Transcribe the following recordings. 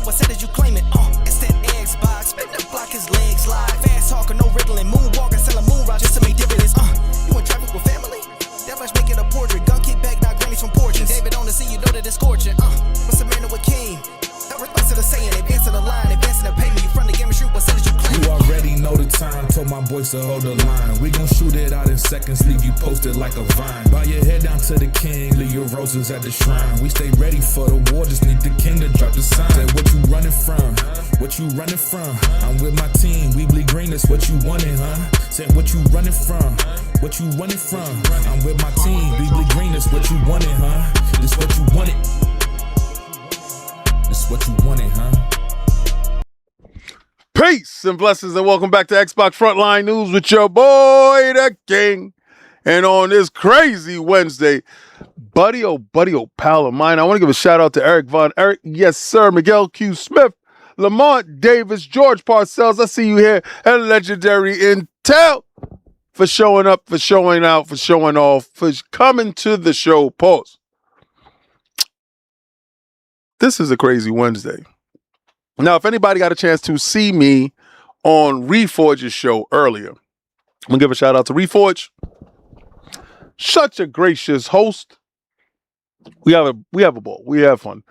percentage you claiming? It's that Xbox, spin the block, his legs slide. Fast talker, no wriggling, moonwalking, selling moon rock just to make dividends. You in traffic with family? That flash make it a portrait. Gun kick back, not grannies from porches. David on the scene, you know that it's scorching. What's the matter with King? No response to the saying, advancing the line, advancing the payment. You front the game and shoot percentage you claim. You already know the time, told my boys to hold the line. We gon' shoot it out in seconds, leave you posted like a vine. Bow your head down to the king, leave your roses at the shrine. We stay ready for the war, just need the king to drop the sign. Say what you running from, what you running from? I'm with my team, we bleed green, that's what you wanted, huh? Say what you running from, what you running from? I'm with my team, we bleed green, that's what you wanted, huh? This what you wanted. This what you wanted, huh? Peace and blessings and welcome back to Xbox Frontline News with your boy, the King. And on this crazy Wednesday, buddy, oh pal of mine, I want to give a shout out to Eric Von Eric, yes sir, Miguel Q. Smith, Lamont Davis, George Parcells, I see you here, and Legendary Intel for showing up, for showing out, for showing off, for coming to the show. Pause. This is a crazy Wednesday. Now, if anybody got a chance to see me on Reforge's show earlier, I'm going to give a shout out to Reforge. Such a gracious host. We have a ball. We have fun.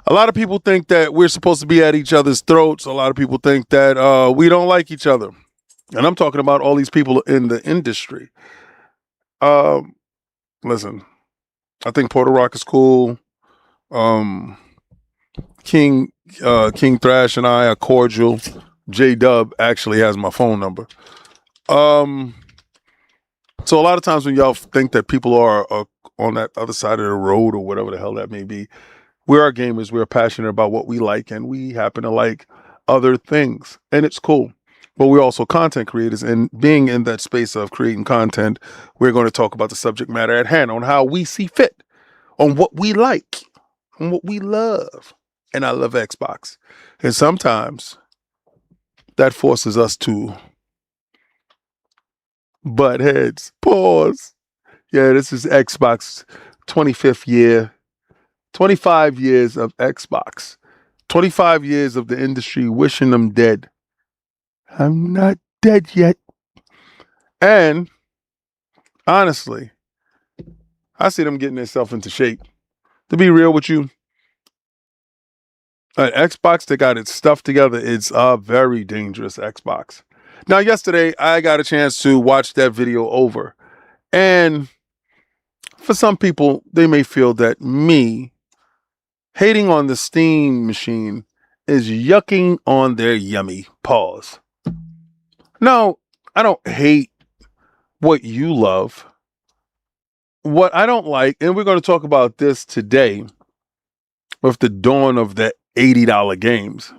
A lot of people think that we're supposed to be at each other's throats. A lot of people think that we don't like each other. And I'm talking about all these people in the industry. Listen, I think Porter Rock is cool. King Thrash and I are cordial. J-Dub actually has my phone number. So a lot of times when y'all think that people are on that other side of the road or whatever the hell that may be, we are gamers. We're passionate about what we like, and we happen to like other things, and it's cool. But we're also content creators, and being in that space of creating content, we're going to talk about the subject matter at hand, on how we see fit, on what we like, on what we love. And I love Xbox. And sometimes that forces us to butt heads. Pause. Yeah, this is Xbox 25th year. 25 years of Xbox. 25 years of the industry wishing them dead. I'm not dead yet. And honestly, I see them getting themselves into shape. To be real with you, an Xbox that got its stuff together, it's a very dangerous Xbox. Now, yesterday, I got a chance to watch that video over. And for some people, they may feel that me hating on the Steam machine is yucking on their yummy. Pause. No, I don't hate what you love. What I don't like, and we're going to talk about this today with the dawn of the $80 games.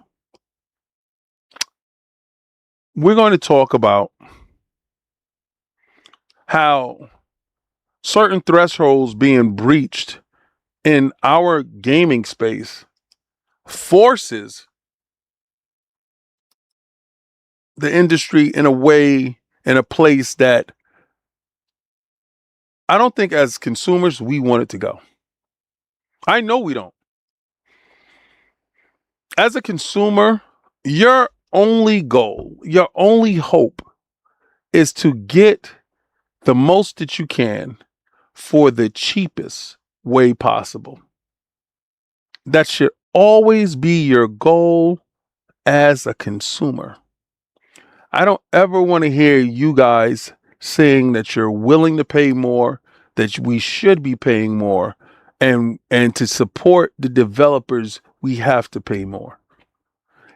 We're going to talk about how certain thresholds being breached in our gaming space forces the industry in a way, in a place that I don't think as consumers we want it to go. I know we don't. As a consumer, your only goal, your only hope is to get the most that you can for the cheapest way possible. That should always be your goal as a consumer. I don't ever want to hear you guys saying that you're willing to pay more, that we should be paying more, and to support the developers, we have to pay more.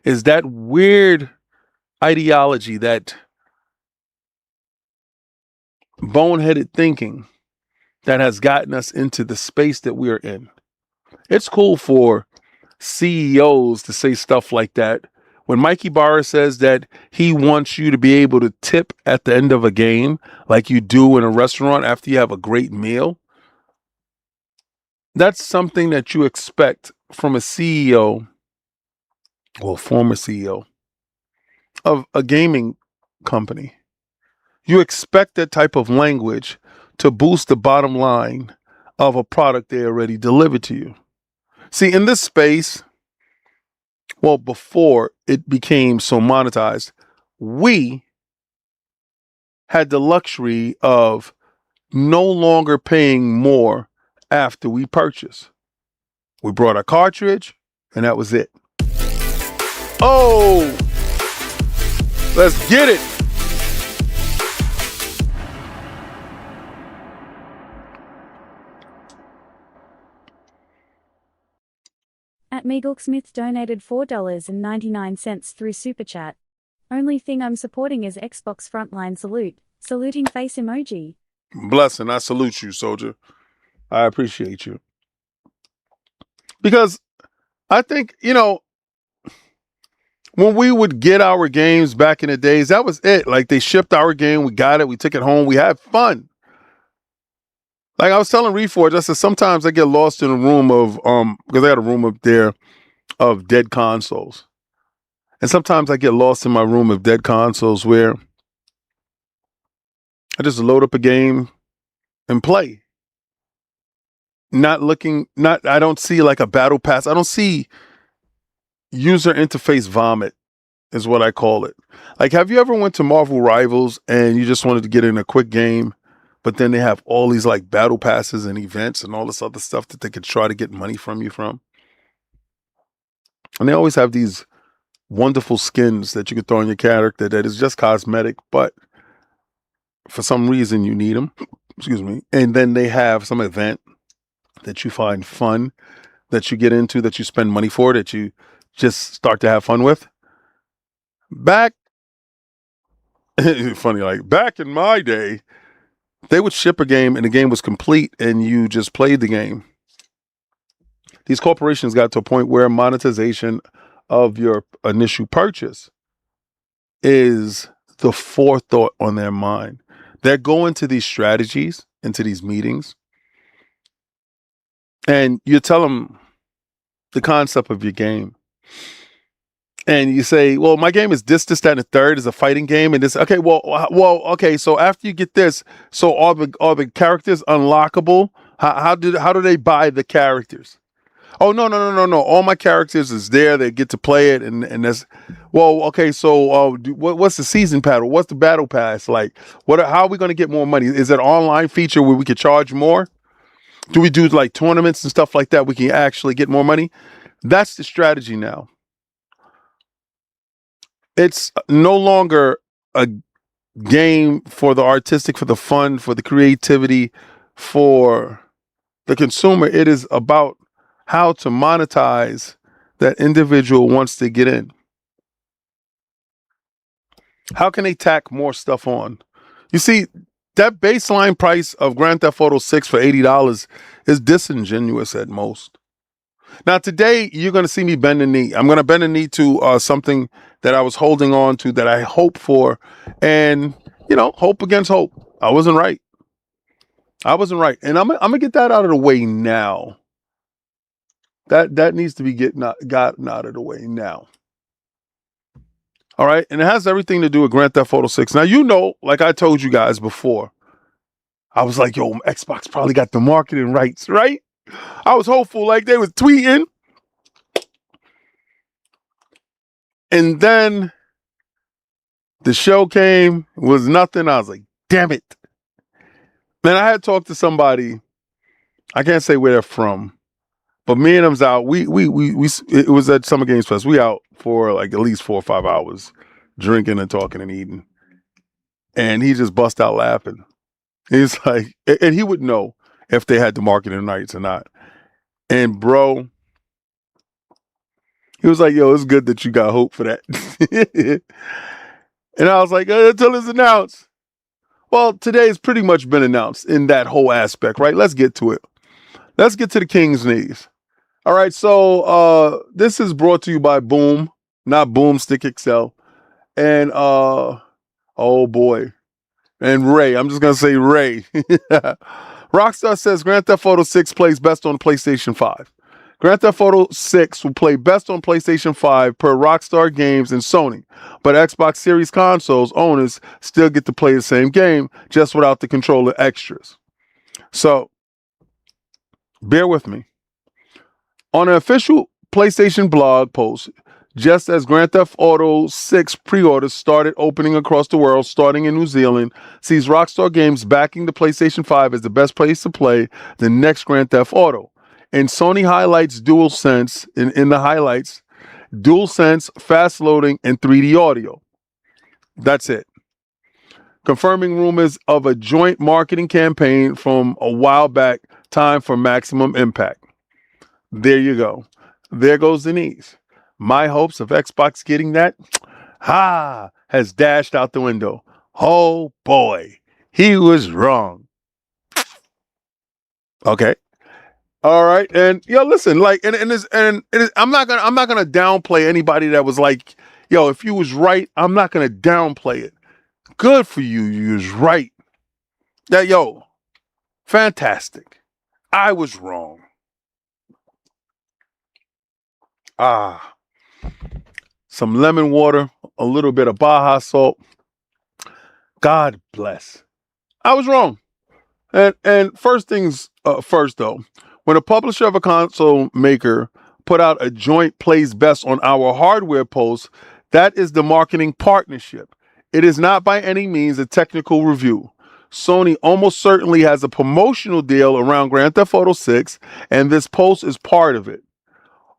Is that weird ideology, that boneheaded thinking that has gotten us into the space that we're in. It's cool for CEOs to say stuff like that. When Mikey Barra says that he wants you to be able to tip at the end of a game like you do in a restaurant after you have a great meal, that's something that you expect from a CEO, or former CEO of a gaming company. You expect that type of language to boost the bottom line of a product they already delivered to you. See, in this space, Well, before it became so monetized, we had the luxury of no longer paying more after we purchase. We brought a cartridge, and that was it. Oh, let's get it. At Meagle Smith donated $4.99 through Super Chat. Only thing I'm supporting is Xbox Frontline Salute. Saluting face emoji. Blessing. I salute you, soldier. I appreciate you. Because I think, when we would get our games back in the days, that was it. Like, they shipped our game, we got it, we took it home, we had fun. Like I was telling Reforge, I said sometimes I get lost in a room of because I got a room up there of dead consoles. And sometimes I get lost in my room of dead consoles where I just load up a game and play. I don't see like a battle pass. I don't see user interface vomit is what I call it. Like, have you ever went to Marvel Rivals and you just wanted to get in a quick game, but then they have all these like battle passes and events and all this other stuff that they could try to get money from you from? And they always have these wonderful skins that you could throw on your character that is just cosmetic, but for some reason you need them. Excuse me. And then they have some event that you find fun, that you get into, that you spend money for, that you just start to have fun with. Back in my day, they would ship a game and the game was complete and you just played the game. These corporations got to a point where monetization of your initial purchase is the forethought on their mind. They're going to these strategies, into these meetings, and you tell them the concept of your game. And you say, well, my game is this, that, and the third is a fighting game. And this, okay, okay. So after you get this, so are the characters unlockable? How do they buy the characters? Oh, no. All my characters is there. They get to play it. And that's, well, okay. So what's the season paddle? What's the battle pass? Like, how are we going to get more money? Is it an online feature where we could charge more? Do we do like tournaments and stuff like that? We can actually get more money. That's the strategy now. It's no longer a game for the artistic, for the fun, for the creativity, for the consumer. It is about how to monetize that individual once they get in. How can they tack more stuff on? You see, that baseline price of Grand Theft Auto 6 for $80 is disingenuous at most. Now, today, you're going to see me bend the knee. I'm going to bend the knee to something that I was holding on to that I hope for. And, hope against hope. I wasn't right. And I'm going to get that out of the way now. That needs to be gotten out of the way now. All right. And it has everything to do with Grand Theft Auto 6. Now, like I told you guys before, I was like, yo, Xbox probably got the marketing rights, right? I was hopeful, like they was tweeting. And then the show came, was nothing. I was like, damn it. Then I had talked to somebody, I can't say where they're from, but me and them's out. We it was at Summer Games Fest. We out for like at least 4 or 5 hours drinking and talking and eating. And he just bust out laughing. He's like, and he would know if they had the marketing rights or not. And bro, he was like, yo, it's good that you got hope for that. And I was like, until it's announced. Well, today's pretty much been announced in that whole aspect, right? Let's get to it. Let's get to the King's knees. All right, so this is brought to you by Boom, not Boomstick XL. And oh boy. And Ray, I'm just going to say Ray. Rockstar says Grand Theft Auto 6 plays best on PlayStation 5. Grand Theft Auto 6 will play best on PlayStation 5 per Rockstar Games and Sony, but Xbox Series consoles owners still get to play the same game, just without the controller extras. So, bear with me. On an official PlayStation blog post, Just as Grand Theft Auto 6 pre-orders started opening across the world, starting in New Zealand, sees Rockstar Games backing the PlayStation 5 as the best place to play the next Grand Theft Auto. And Sony highlights DualSense in the highlights, DualSense, fast loading, and 3D audio. That's it. Confirming rumors of a joint marketing campaign from a while back, time for maximum impact. There you go. There goes the knees. My hopes of Xbox getting that, has dashed out the window. Oh boy, he was wrong. Okay. All right. And listen, like, I'm not gonna downplay anybody that was like, if you was right, I'm not gonna downplay it. Good for you. You was right. That fantastic. I was wrong. Some lemon water, a little bit of Baja salt. God bless. I was wrong. And first things first, though, when a publisher of a console maker put out a joint plays best on our hardware post, that is the marketing partnership. It is not by any means a technical review. Sony almost certainly has a promotional deal around Grand Theft Auto 6, and this post is part of it.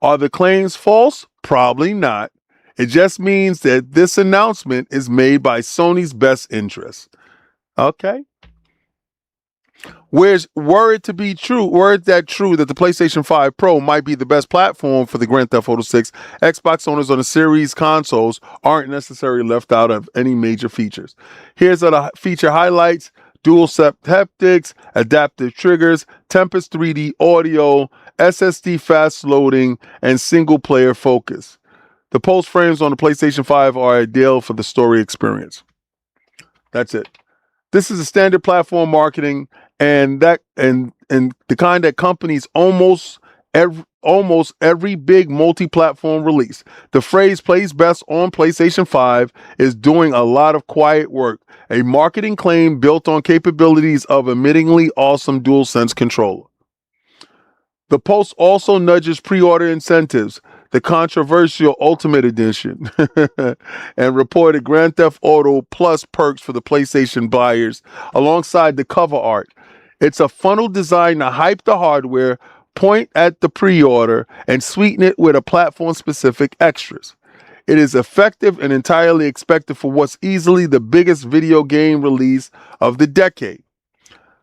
Are the claims false? Probably not. It just means that this announcement is made by Sony's best interest. Okay. Whereas were it that the PlayStation 5 Pro might be the best platform for the Grand Theft Auto 6, Xbox owners on the series consoles aren't necessarily left out of any major features. Here's the feature highlights: dual haptics, adaptive triggers, Tempest 3D audio, SSD fast loading, and single player focus. The post frames on the PlayStation 5 are ideal for the story experience. That's it. This is a standard platform marketing, and the kind that companies almost every big multi-platform release. The phrase plays best on PlayStation 5 is doing a lot of quiet work, a marketing claim built on capabilities of admittingly awesome DualSense controller. The post also nudges pre-order incentives, the controversial Ultimate Edition, and reported Grand Theft Auto Plus perks for the PlayStation buyers alongside the cover art. It's a funnel designed to hype the hardware, point at the pre-order, and sweeten it with a platform-specific extras. It is effective and entirely expected for what's easily the biggest video game release of the decade.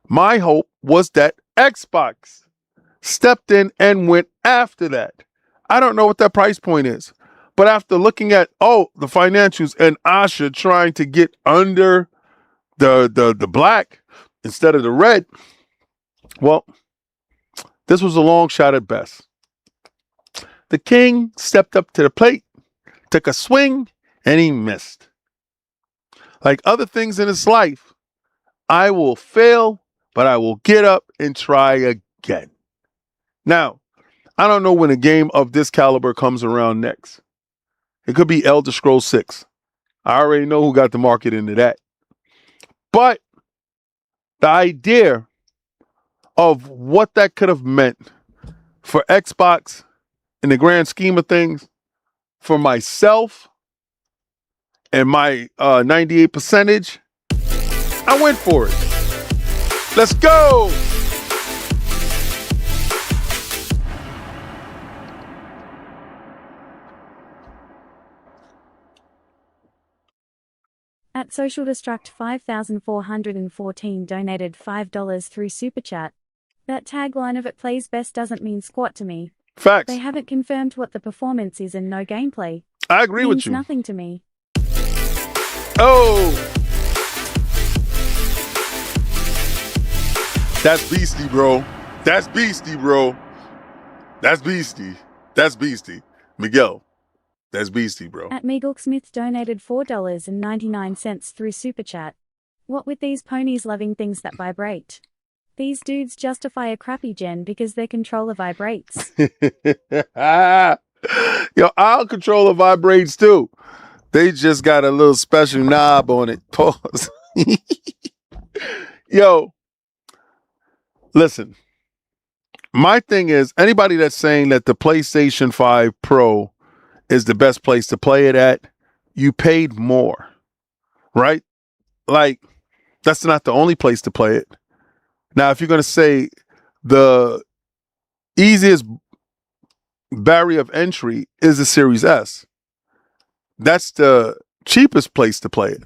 My hope was that Xbox stepped in and went after that. I don't know what that price point is, but after looking at the financials and Asha trying to get under the black instead of the red, well, this was a long shot at best. The king stepped up to the plate, took a swing, and he missed. Like other things in his life, I will fail, but I will get up and try again. Now, I don't know when a game of this caliber comes around next. It could be Elder Scrolls 6. I already know who got the market into that. But the idea of what that could have meant for Xbox in the grand scheme of things, for myself and my 98 percentage, I went for it. Let's go. At Social Destruct 5414 donated $5 through Super Chat. That tagline of "it plays best" doesn't mean squat to me. Facts. They haven't confirmed what the performance is and no gameplay. I agree with you. Means nothing to me. Oh, that's beastie, bro. That's beastie, bro. That's beastie. That's beastie. Miguel, that's beastie, bro. At Smith donated $4.99 through Super Chat. What with these ponies loving things that vibrate? These dudes justify a crappy gen because their controller vibrates. Yo, our controller vibrates too. They just got a little special knob on it. Pause. Yo, listen. My thing is, anybody that's saying that the PlayStation 5 Pro is the best place to play it at. You paid more, right? Like, that's not the only place to play it. Now, if you're going to say the easiest barrier of entry is the Series S, that's the cheapest place to play it,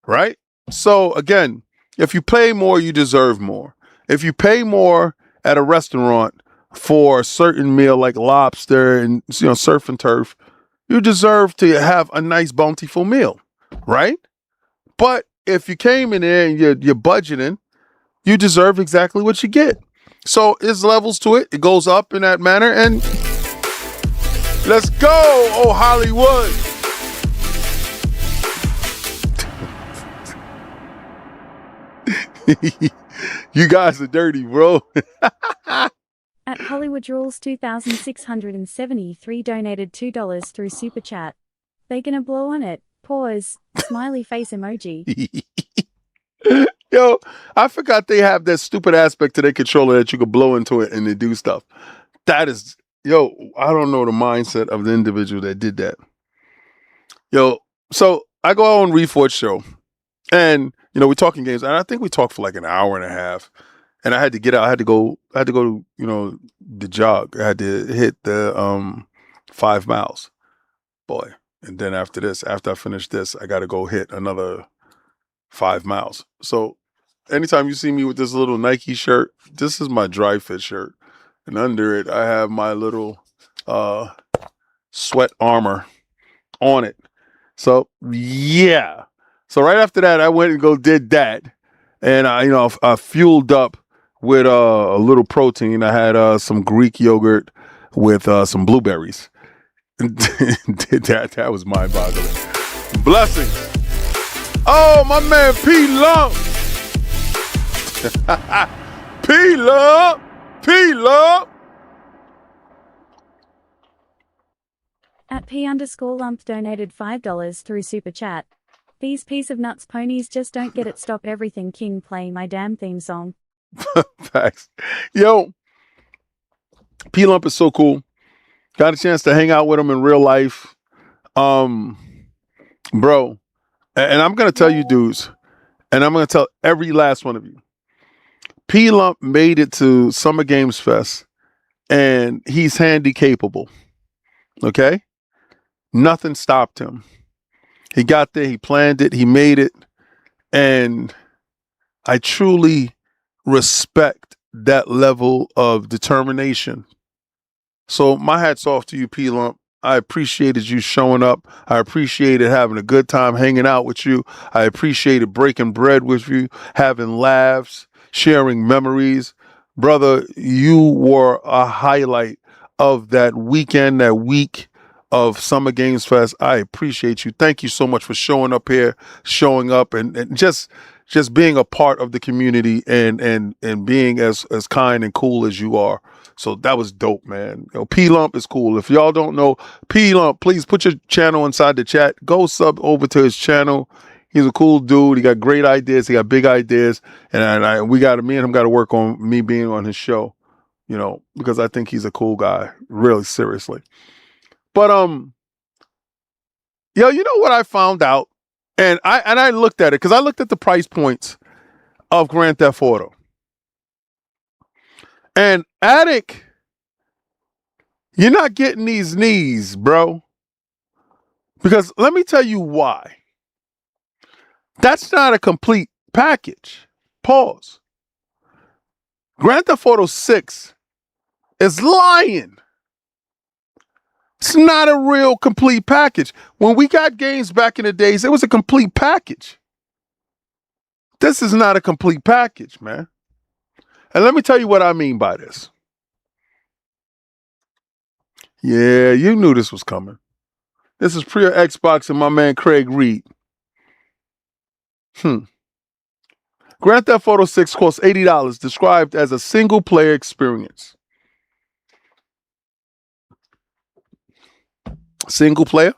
right? So again, if you pay more, you deserve more. If you pay more at a restaurant for a certain meal like lobster and surf and turf, you deserve to have a nice bountiful meal, right? But if you came in there and you're budgeting, you deserve exactly what you get. So there's levels to it. It goes up in that manner. And let's go, oh Hollywood. You guys are dirty, bro. At Hollywood Rules 2673 donated $2 through Super Chat. They gonna blow on it. Pause. Smiley face emoji. Yo, I forgot they have that stupid aspect to their controller that you could blow into it and they do stuff. That is, yo, I don't know the mindset of the individual that did that. Yo, so I go on Reforge show and, we're talking games and I think we talked for like an hour and a half and I had to get out. I had to go, the jog. I had to hit the 5 miles, boy. And then after I finish this, I got to go hit another 5 miles. So anytime you see me with this little Nike shirt, this is my dry fit shirt. And under it, I have my little sweat armor on it. So yeah. So right after that, I went and did that. And I fueled up with a little protein. I had some Greek yogurt with some blueberries. Did that. That was mind-boggling. Blessings. Oh, my man P-Lump. P-Lump. P-Lump. At P_lump donated $5 through Super Chat. These piece of nuts ponies just don't get it. Stop everything, King. Play my damn theme song. Facts. Yo, P-Lump is so cool. Got a chance to hang out with him in real life. Bro, and I'm going to tell you dudes, and I'm going to tell every last one of you, P-Lump made it to Summer Games Fest, and he's handy capable, okay? Nothing stopped him. He got there, he planned it, he made it, and I truly respect that level of determination. So my hat's off to you, P-Lump. I appreciated you showing up. I appreciated having a good time hanging out with you. I appreciated breaking bread with you, having laughs, sharing memories. Brother, you were a highlight of that weekend, that week of Summer Games Fest. I appreciate you. Thank you so much for showing up here, showing up and just being a part of the community and being as kind and cool as you are. So that was dope, man. P-Lump is cool. If y'all don't know P-Lump, please put your channel inside the chat. Go sub over to his channel. He's a cool dude. He got great ideas. He got big ideas. And me and him got to work on me being on his show, because I think he's a cool guy. Really, seriously. But you know what I found out? And I looked at it because I looked at the price points of Grand Theft Auto. And Attic, you're not getting these knees, bro. Because let me tell you why. That's not a complete package. Pause. Grand Theft Auto 6 is lying. It's not a real complete package. When we got games back in the days, it was a complete package. This is not a complete package, man. And let me tell you what I mean by this. Yeah, you knew this was coming. This is Priya Xbox and my man Craig Reed. Grand Theft Auto 6 costs $80, described as a single-player experience. Single player?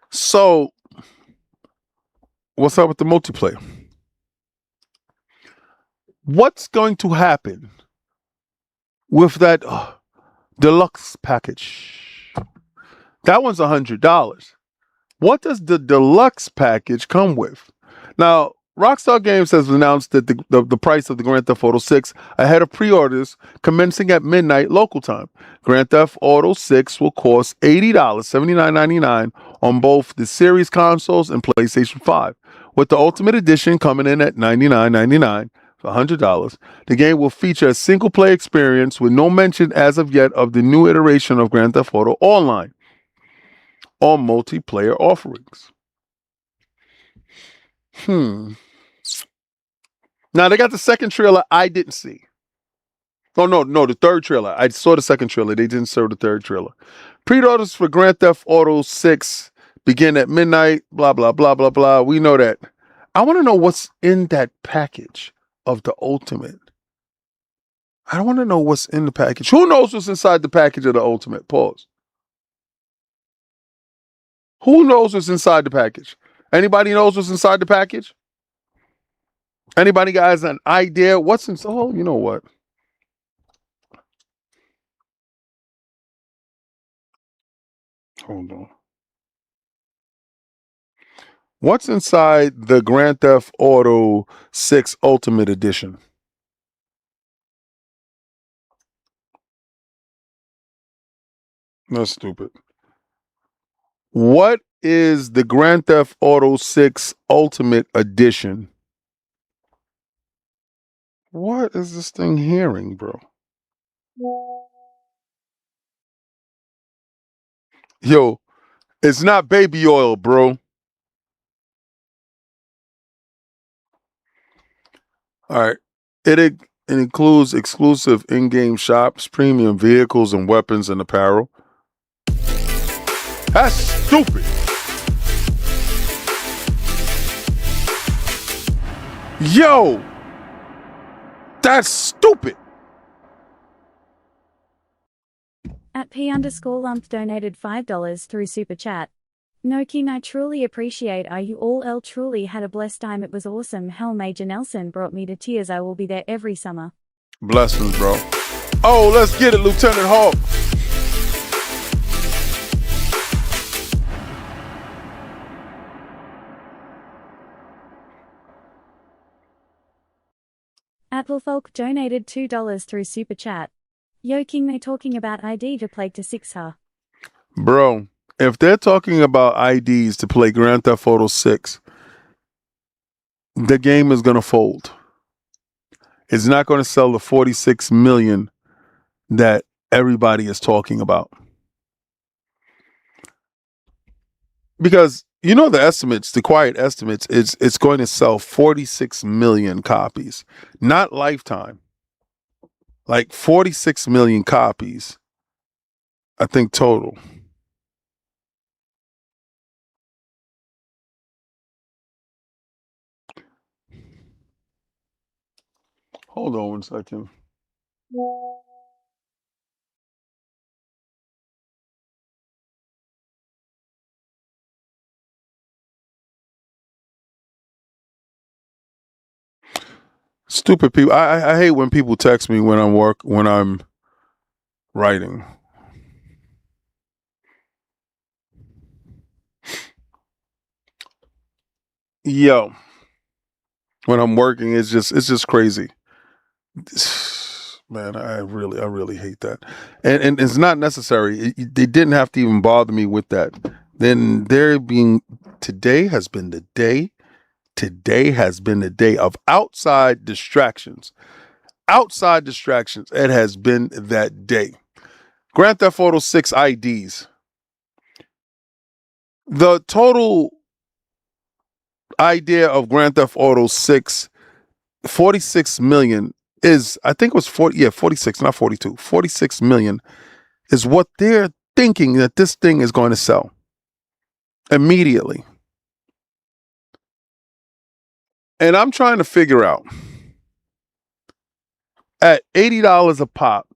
So, what's up with the multiplayer? What's going to happen with that deluxe package? That one's $100. What does the deluxe package come with? Now, Rockstar Games has announced that the price of the Grand Theft Auto 6 ahead of pre-orders commencing at midnight local time. Grand Theft Auto 6 will cost $80, $79.99 on both the series consoles and PlayStation 5. With the Ultimate Edition coming in at $99.99 for $100, the game will feature a single-player experience with no mention as of yet of the new iteration of Grand Theft Auto Online or multiplayer offerings. Now, they got the second trailer I didn't see. Oh, no, the third trailer. I saw the second trailer. They didn't show the third trailer. Pre-orders for Grand Theft Auto 6 begin at midnight, blah, blah, blah, blah, blah. We know that. I want to know what's in that package of the Ultimate. I want to know what's in the package. Who knows what's inside the package of the Ultimate? Pause. Who knows what's inside the package? Anybody knows what's inside the package? Anybody guys an idea what's inside? Oh, you know what? Hold on. What's inside the Grand Theft Auto 6 Ultimate Edition? That's stupid. What is the Grand Theft Auto 6 Ultimate Edition? What is this thing hearing, bro? Yo, it's not baby oil, bro. All right. It includes exclusive in-game shops, premium vehicles and weapons and apparel. That's stupid. Yo, that's stupid. At P_Lump donated $5 through Super Chat. No king, I truly appreciate you all. Truly had a blessed time. It was awesome. Hell, Major Nelson brought me to tears. I will be there every summer. Blessings, bro. Oh, let's get it, Lieutenant Hawk. Applefolk donated $2 through Super Chat. Yo, king, they talking about ID to play to 6 her. Bro, if they're talking about IDs to play Grand Theft Auto 6, the game is going to fold. It's not going to sell the 46 million that everybody is talking about. Because you know the estimates, the quiet estimates, it's going to sell 46 million copies, not lifetime. Like 46 million copies, I think, total. Hold on 1 second. Stupid people. I hate when people text me when I'm writing. Yo, when I'm working, it's just crazy. Man, I really hate that. And it's not necessary. They didn't have to even bother me with that. Then today has been the day. Today has been the day of outside distractions. Outside distractions. It has been that day. Grand Theft Auto 6 IDs. The total idea of Grand Theft Auto 6, 46 million is, I think it was 46, not 42. 46 million is what they're thinking that this thing is going to sell immediately. And I'm trying to figure out, at $80 a pop,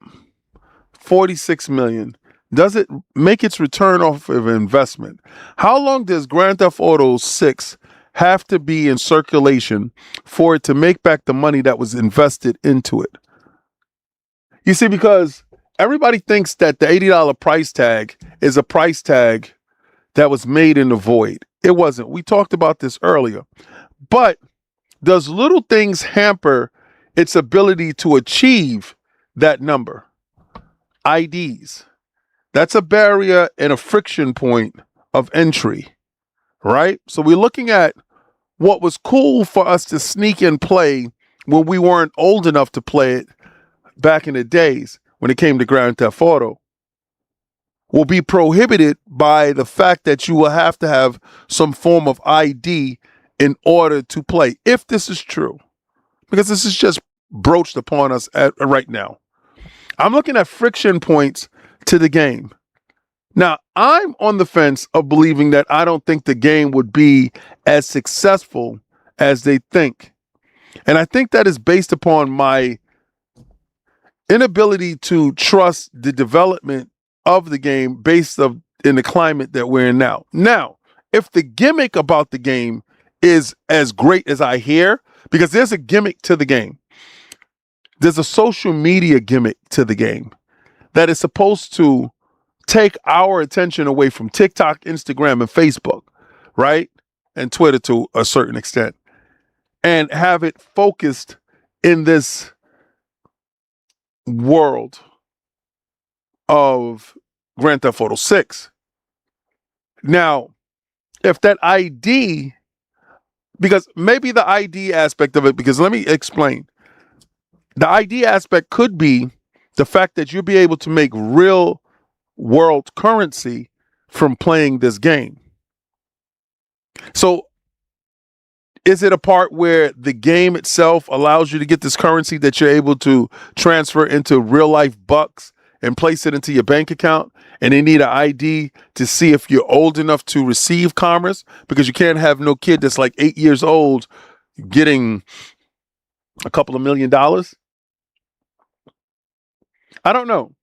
46 million, does it make its return off of investment? How long does Grand Theft Auto 6 have to be in circulation for it to make back the money that was invested into it? You see, because everybody thinks that the $80 price tag is a price tag that was made in the void. It wasn't. We talked about this earlier. But does little things hamper its ability to achieve that number? IDs. That's a barrier and a friction point of entry, right? So we're looking at what was cool for us to sneak and play when we weren't old enough to play it back in the days when it came to Grand Theft Auto will be prohibited by the fact that you will have to have some form of ID in order to play, if this is true, because this is just broached upon us right now. I'm looking at friction points to the game. Now, I'm on the fence of believing that I don't think the game would be as successful as they think. And I think that is based upon my inability to trust the development of the game based in the climate that we're in now. Now, if the gimmick about the game is as great as I hear, because there's a gimmick to the game. There's a social media gimmick to the game that is supposed to take our attention away from TikTok, Instagram, and Facebook, right? And Twitter to a certain extent, and have it focused in this world of Grand Theft Auto 6. Now, if that ID, because maybe the ID aspect of it, because let me explain. The ID aspect could be the fact that you'll be able to make real world currency from playing this game. So is it a part where the game itself allows you to get this currency that you're able to transfer into real life bucks and place it into your bank account, and they need an ID to see if you're old enough to receive commerce? Because you can't have no kid that's like 8 years old getting a couple of $1 million. I don't know.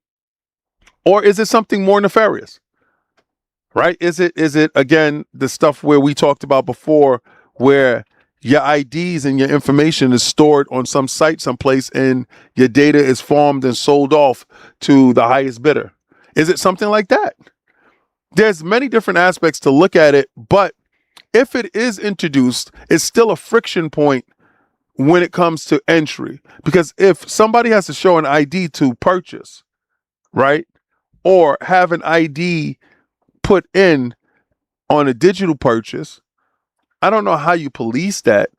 Or is it something more nefarious? Right? Is it again the stuff where we talked about before, where your IDs and your information is stored on some site someplace and your data is farmed and sold off to the highest bidder? Is it something like that? There's many different aspects to look at it, but if it is introduced, it's still a friction point when it comes to entry. Because if somebody has to show an ID to purchase, right, or have an ID put in on a digital purchase, I don't know how you police that.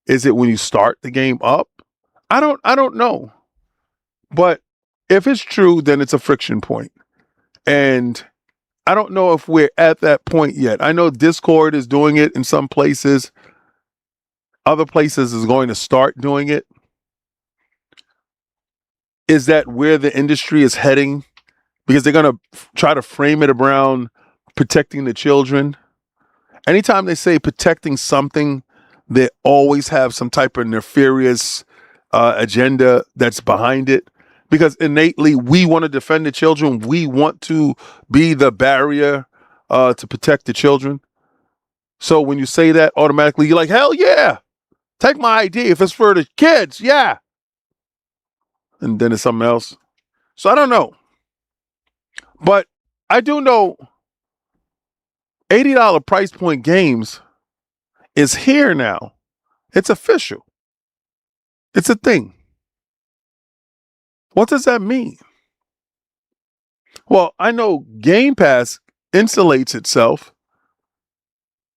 Is it when you start the game up? I don't know. But if it's true, then it's a friction point. And I don't know if we're at that point yet. I know Discord is doing it in some places. Other places is going to start doing it. Is that where the industry is heading? Because they're going to try to frame it around protecting the children. Anytime they say protecting something, they always have some type of nefarious agenda that's behind it. Because innately, we want to defend the children. We want to be the barrier to protect the children. So when you say that, automatically, you're like, hell yeah, take my ID. If it's for the kids, yeah. And then it's something else. So I don't know. But I do know $80 price point games is here now. It's official. It's a thing. What does that mean? Well, I know Game Pass insulates itself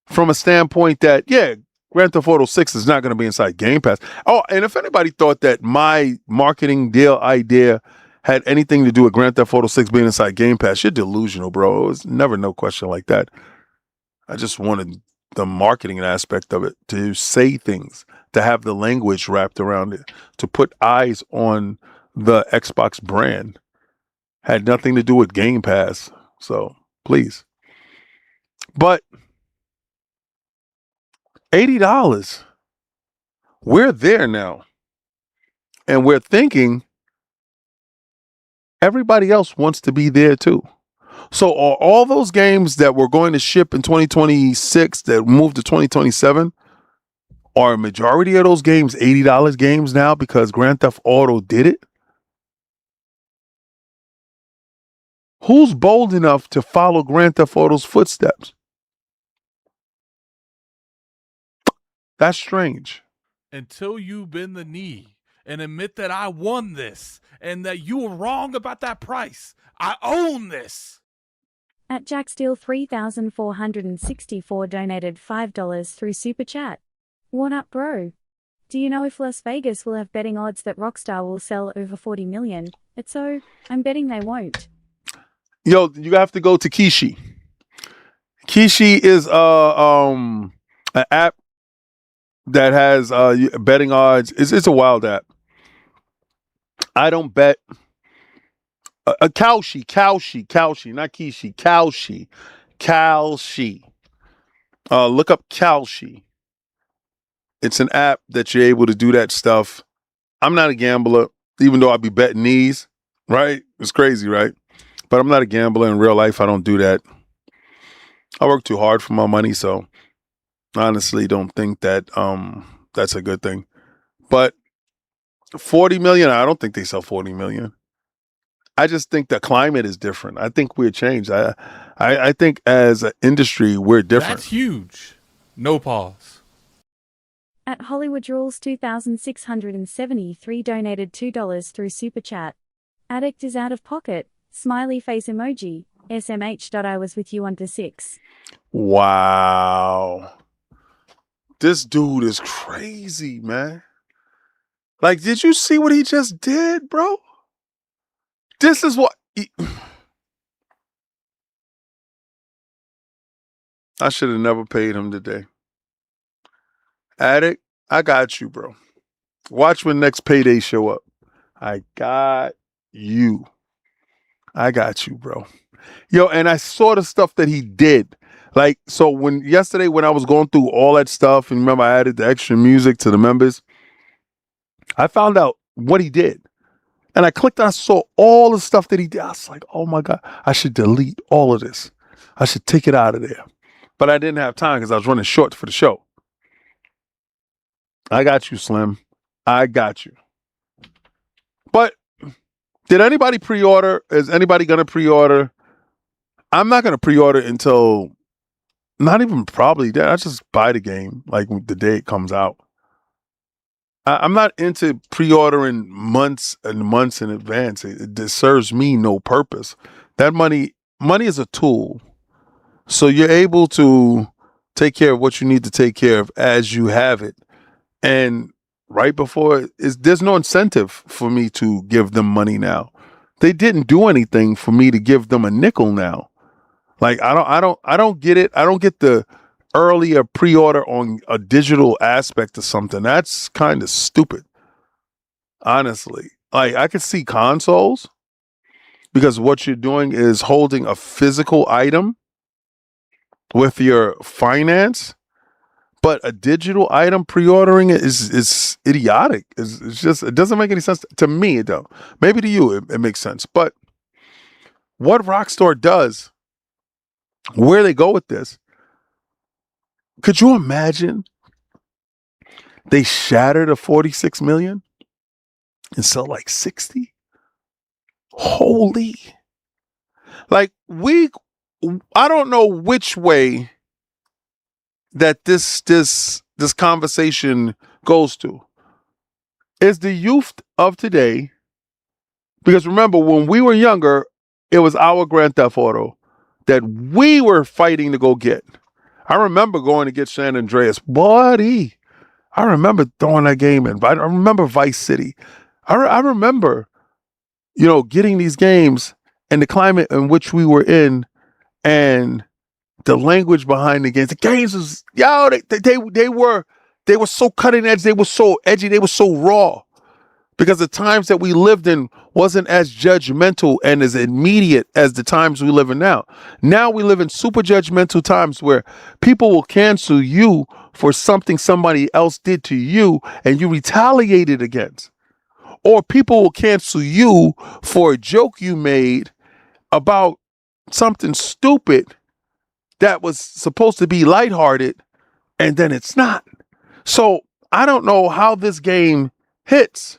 from a standpoint that, yeah, Grand Theft Auto 6 is not going to be inside Game Pass. Oh, and if anybody thought that my marketing deal idea had anything to do with Grand Theft Auto 6 being inside Game Pass, you're delusional, bro. It was never no question like that. I just wanted the marketing aspect of it, to say things, to have the language wrapped around it, to put eyes on the Xbox brand. Had nothing to do with Game Pass. So please. But $80, we're there now. And we're thinking everybody else wants to be there too. So are all those games that were going to ship in 2026 that moved to 2027, are a majority of those games $80 games now because Grand Theft Auto did it? Who's bold enough to follow Grand Theft Auto's footsteps? That's strange. Until you bend the knee and admit that I won this and that you were wrong about that price. I own this. At Jacksteel 3464 donated $5 through Super Chat. What up, bro? Do you know if Las Vegas will have betting odds that Rockstar will sell over 40 million? If so, I'm betting they won't. Yo, you have to go to Kishi. Kishi is an app that has betting odds. It's a wild app. I don't bet. Kalshi, not Kishi, Kalshi. Look up Kalshi. It's an app that you're able to do that stuff. I'm not a gambler, even though I be betting these, right? It's crazy, right? But I'm not a gambler in real life. I don't do that. I work too hard for my money, so I honestly don't think that that's a good thing. But 40 million, I don't think they sell 40 million. I just think the climate is different. I think we're changed. I think as an industry, we're different. That's huge. No pause. At Hollywood Rules 2673 donated $2 through Super Chat. Addict is out of pocket. Smiley face emoji. SMH. I was with you until 6. Wow. This dude is crazy, man. Like, did you see what he just did, bro? This is what I should have never paid him today. Addict, I got you, bro. Watch when next payday show up. I got you. I got you, bro. Yo, and I saw the stuff that he did. Like, so yesterday when I was going through all that stuff, and remember I added the extra music to the members, I found out what he did. And I clicked and I saw all the stuff that he did. I was like, oh my God, I should delete all of this. I should take it out of there. But I didn't have time because I was running short for the show. I got you, Slim. I got you. But did anybody pre-order? Is anybody going to pre-order? I'm not going to pre-order until not even probably that. I just buy the game like the day it comes out. I'm not into pre-ordering months and months in advance. It serves me no purpose. That money is a tool. So you're able to take care of what you need to take care of as you have it. And right before there's no incentive for me to give them money now. They didn't do anything for me to give them a nickel now. Like I don't get it. I don't get the earlier pre-order on a digital aspect of something. That's kind of stupid. Honestly. Like I could see consoles because what you're doing is holding a physical item with your finance. But a digital item pre-ordering it is idiotic. It's just, it doesn't make any sense to me. It don't. Maybe to you it makes sense. But what Rockstar does, where they go with this, could you imagine they shatter the 46 million and sell like 60? Holy. Like I don't know which way that this conversation goes to. Is the youth of today, because remember when we were younger, it was our Grand Theft Auto that we were fighting to go get. I remember going to get San Andreas, buddy. I remember throwing that game in. I remember Vice City. I remember, getting these games and the climate in which we were in, and the language behind the games. The games was, they were so cutting edge. They were so edgy. They were so raw. Because the times that we lived in wasn't as judgmental and as immediate as the times we live in now. Now we live in super judgmental times where people will cancel you for something somebody else did to you and you retaliated against. Or people will cancel you for a joke you made about something stupid that was supposed to be lighthearted, and then it's not. So I don't know how this game hits.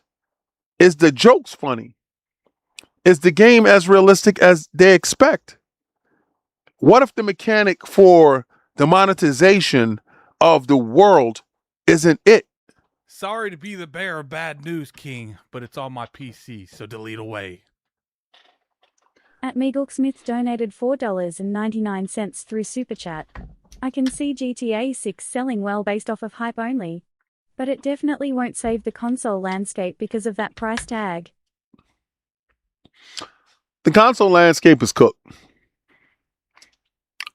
Is the jokes funny? Is the game as realistic as they expect? What if the mechanic for the monetization of the world isn't it? Sorry to be the bearer of bad news, King, but it's on my PC, so delete away. At Smith donated $4.99 through Super Chat. I can see GTA 6 selling well based off of hype only. But it definitely won't save the console landscape because of that price tag. The console landscape is cooked.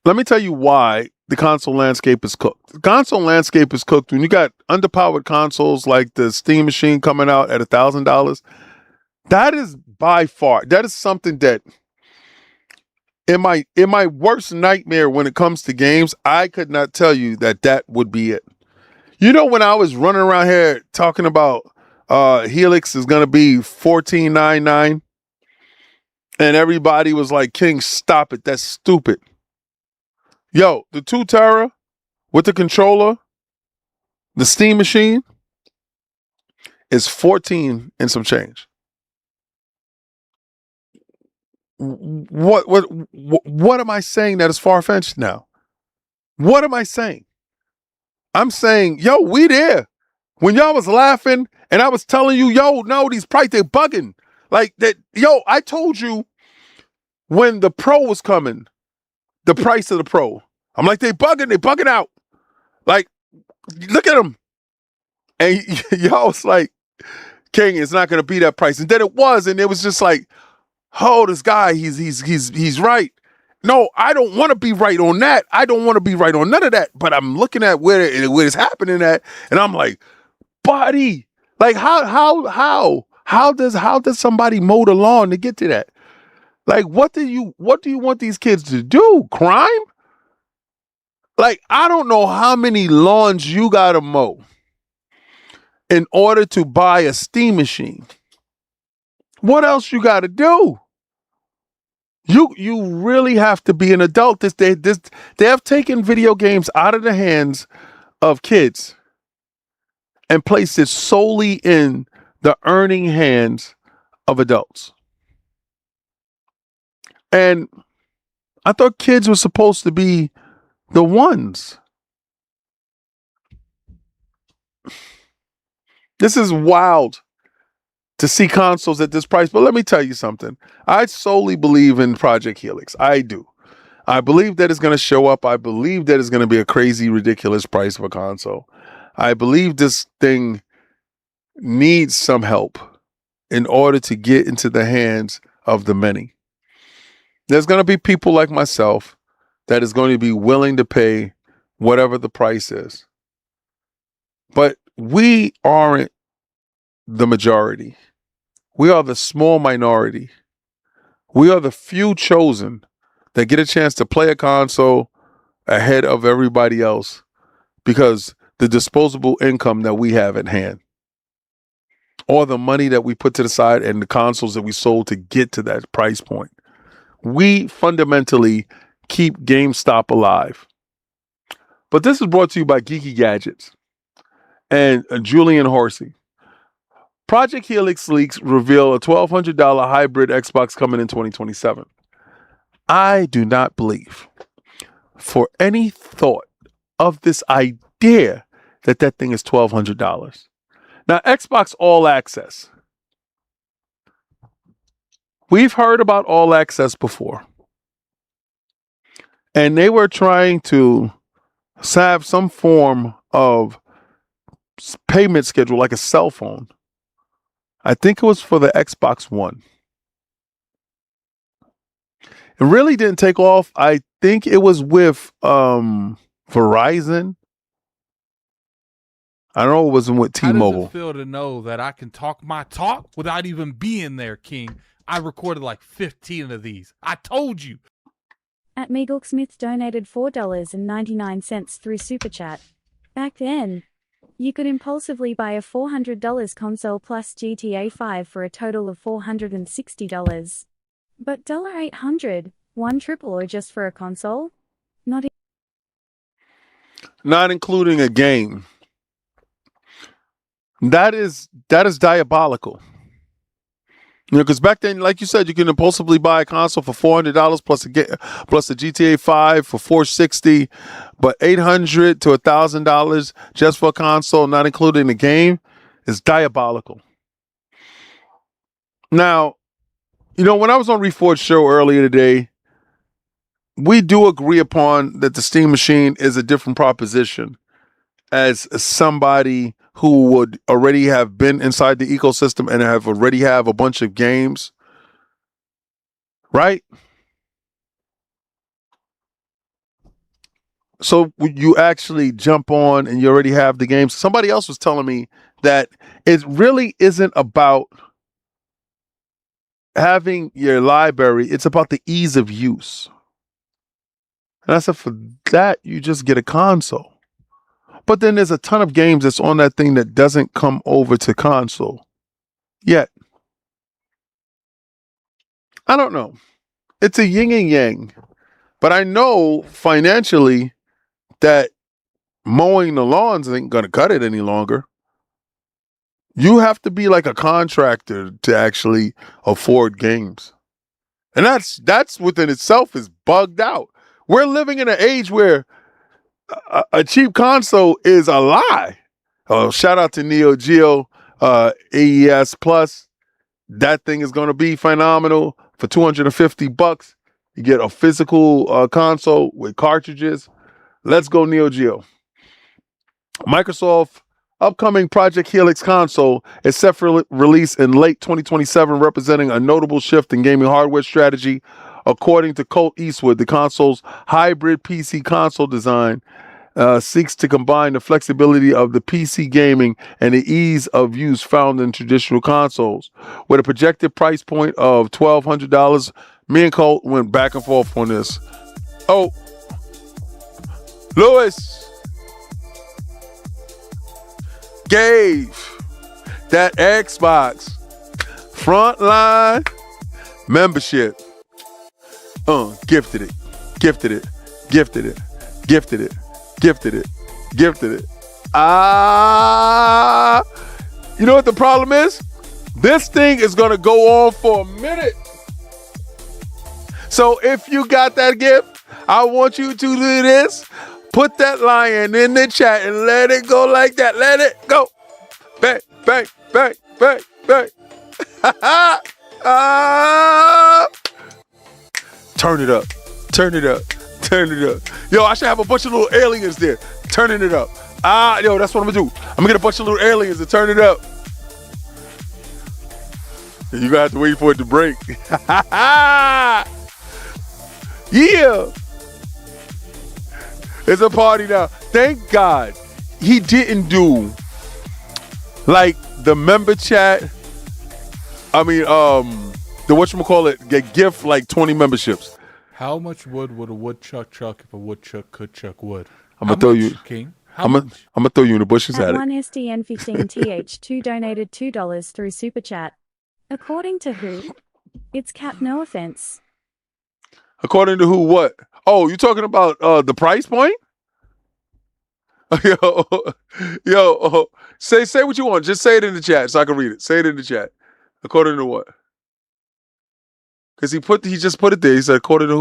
Let me tell you why the console landscape is cooked. The console landscape is cooked when you got underpowered consoles like the Steam Machine coming out at $1,000. That is by far, that is something that in my worst nightmare when it comes to games, I could not tell you that would be it. You know, when I was running around here talking about Helix is going to be $14.99 and everybody was like, King, stop it. That's stupid. Yo, the 2 Tera with the controller, the Steam Machine is 14 and some change. What am I saying that is far-fetched now? What am I saying? I'm saying, yo, we there. When y'all was laughing and I was telling you, yo, no, these prices, they bugging. Like that, yo, I told you when the Pro was coming, the price of the Pro. I'm like, they bugging out. Like, look at them. And y'all was like, King, it's not gonna be that price. And then it was, and it was just like, oh, this guy, he's right. No, I don't want to be right on that. I don't want to be right on none of that. But I'm looking at where it's happening at, and I'm like, buddy, like how does somebody mow the lawn to get to that? Like, what do you want these kids to do? Crime? Like, I don't know how many lawns you gotta mow in order to buy a Steam Machine. What else you gotta do? You really have to be an adult. They have taken video games out of the hands of kids and placed it solely in the earning hands of adults. And I thought kids were supposed to be the ones. This is wild to see consoles at this price. But let me tell you something. I solely believe in Project Helix. I do. I believe that it's going to show up. I believe that it's going to be a crazy, ridiculous price of a console. I believe this thing needs some help in order to get into the hands of the many. There's going to be people like myself that is going to be willing to pay whatever the price is. But we aren't the majority. We are the small minority. We are the few chosen that get a chance to play a console ahead of everybody else because the disposable income that we have at hand, or the money that we put to the side and the consoles that we sold to get to that price point. We fundamentally keep GameStop alive. But this is brought to you by Geeky Gadgets and Julian Horsey. Project Helix leaks reveal a $1,200 hybrid Xbox coming in 2027. I do not believe for any thought of this idea that thing is $1,200. Now, Xbox All Access. We've heard about All Access before. And they were trying to have some form of payment schedule like a cell phone. I think it was for the Xbox One. It really didn't take off. I think it was with Verizon. I don't know, it wasn't with T-Mobile. How does it feel to know that I can talk my talk without even being there, King? I recorded like 15 of these. I told you. At Smith donated $4.99 through Super Chat. Back then, you could impulsively buy a $400 console plus GTA 5 for a total of $460. But $800, one triple or just for a console? Not including a game. That is diabolical. You know, because back then, like you said, you can impulsively buy a console for $400 plus a GTA 5 for $460, but $800 to $1,000 just for a console, not including the game, is diabolical. Now, you know, when I was on Reforged show earlier today, we do agree upon that the Steam machine is a different proposition as somebody who would already have been inside the ecosystem and already have a bunch of games, right? So you actually jump on and you already have the games. Somebody else was telling me that it really isn't about having your library. It's about the ease of use. And I said, for that, you just get a console. But then there's a ton of games that's on that thing that doesn't come over to console yet. I don't know. It's a yin and yang. But I know financially that mowing the lawns ain't going to cut it any longer. You have to be like a contractor to actually afford games. And that's within itself is bugged out. We're living in an age where a cheap console is a lie. Oh, shout out to Neo Geo AES Plus. That thing is going to be phenomenal for $250. You get a physical console with cartridges. Let's go Neo Geo. Microsoft upcoming Project Helix console is set for release in late 2027, representing a notable shift in gaming hardware strategy. According to Colt Eastwood, the console's hybrid PC console design seeks to combine the flexibility of the PC gaming and the ease of use found in traditional consoles. With a projected price point of $1,200, me and Colt went back and forth on this. Oh, Lewis gave that Xbox Frontline membership. Gifted it. You know what the problem is? This thing is going to go on for a minute. So if you got that gift, I want you to do this. Put that lion in the chat and let it go like that. Let it go. Bang, bang, bang, bang, bang. Turn it up. Turn it up. Turn it up. Yo, I should have a bunch of little aliens there. Turning it up. Yo, that's what I'm going to do. I'm going to get a bunch of little aliens to turn it up. You're going to have to wait for it to break. Yeah. It's a party now. Thank God he didn't do like the member chat. I mean, the whatchamacallit, get gift like 20 memberships. How much wood would a woodchuck chuck if a woodchuck could chuck wood? I'm gonna throw you, King. I'm gonna throw you in the bushes at it. One SDN15TH2 donated $2 through Super Chat. According to who? It's Cap, no offense. According to who, what? Oh, you talking about the price point? Yo, say what you want. Just say it in the chat so I can read it. Say it in the chat. According to what? Because he just put it there. He said, according to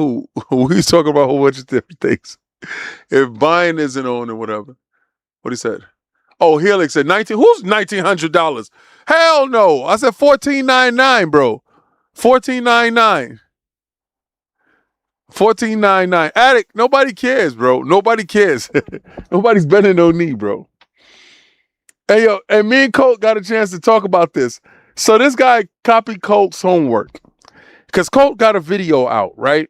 who? He's talking about a whole bunch of different things. If buying isn't on or whatever. What he said? Oh, Helix said who's $1,900? Hell no. I said $1,499, bro. $1,499. $1,499. Addict, nobody cares, bro. Nobody cares. Nobody's bending no knee, bro. Hey, yo, and me and Colt got a chance to talk about this. So this guy copied Colt's homework. Because Colt got a video out, right?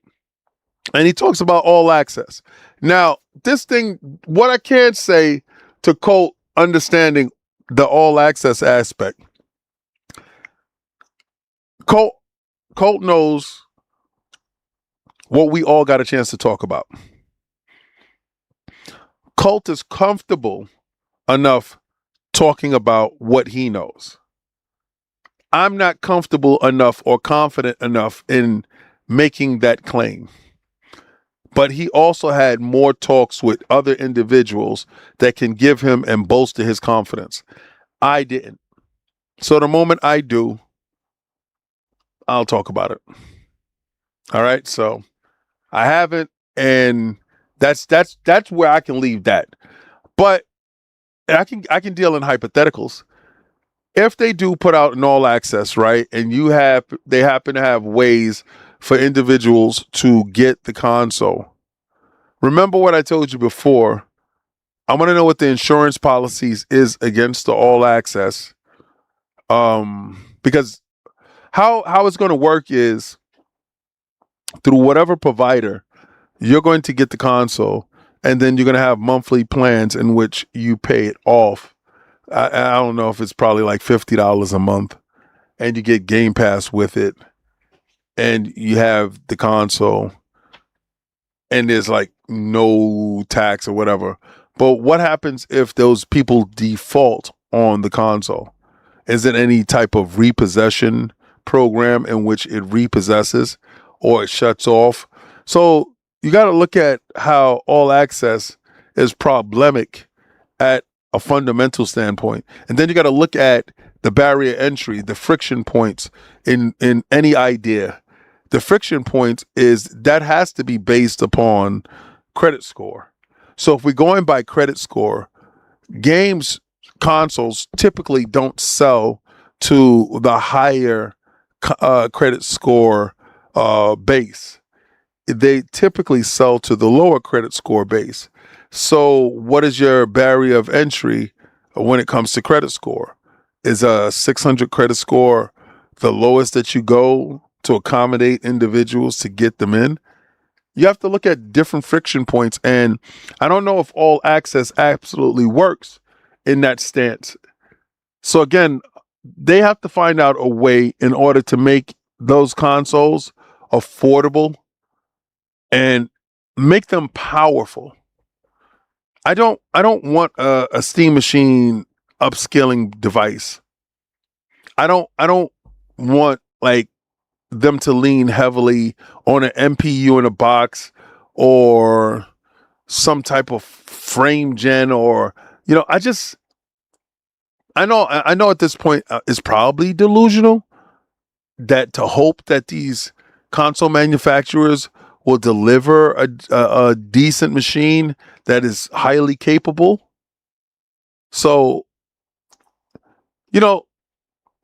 And he talks about all access. Now, this thing, what I can't say to Colt understanding the all access aspect, Colt knows what we all got a chance to talk about. Colt is comfortable enough talking about what he knows. I'm not comfortable enough or confident enough in making that claim. But he also had more talks with other individuals that can give him and bolster his confidence. I didn't. So the moment I do, I'll talk about it. All right. So I haven't, and that's where I can leave that. But I can deal in hypotheticals. If they do put out an all access, right, and they happen to have ways for individuals to get the console. Remember what I told you before. I want to know what the insurance policies is against the all access. Because how it's going to work is through whatever provider, you're going to get the console, and then you're going to have monthly plans in which you pay it off. I don't know if it's probably like $50 a month, and you get Game Pass with it, and you have the console, and there's like no tax or whatever. But what happens if those people default on the console? Is it any type of repossession program in which it repossesses or it shuts off? So you got to look at how all access is problematic at a fundamental standpoint. And then you got to look at the barrier entry, the friction points in any idea. The friction point is that has to be based upon credit score. So if we're going by credit score, consoles typically don't sell to the higher credit score base. They typically sell to the lower credit score base. So what is your barrier of entry when it comes to credit score? Is a 600 credit score the lowest that you go to accommodate individuals to get them in? You have to look at different friction points, and I don't know if all access absolutely works in that stance. So again, they have to find out a way in order to make those consoles affordable and make them powerful. I don't want a Steam Machine upscaling device. I don't want like them to lean heavily on an MPU in a box or some type of frame gen, or I know at this point it's probably delusional that to hope that these console manufacturers will deliver a decent machine that is highly capable. So,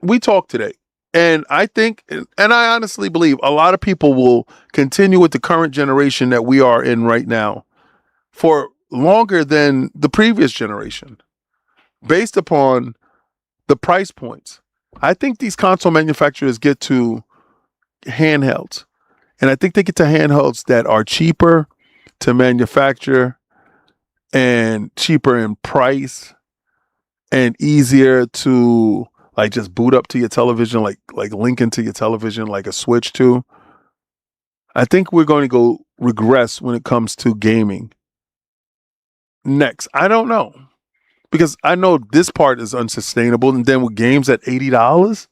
we talked today, and I think, and I honestly believe a lot of people will continue with the current generation that we are in right now for longer than the previous generation, based upon the price points. I think these console manufacturers get to handhelds, and I think they get to handhelds that are cheaper to manufacture and cheaper in price and easier to like just boot up to your television, like link into your television like a Switch to. I think we're going to go regress when it comes to gaming. Next, I don't know, because I know this part is unsustainable, and then with games at $80,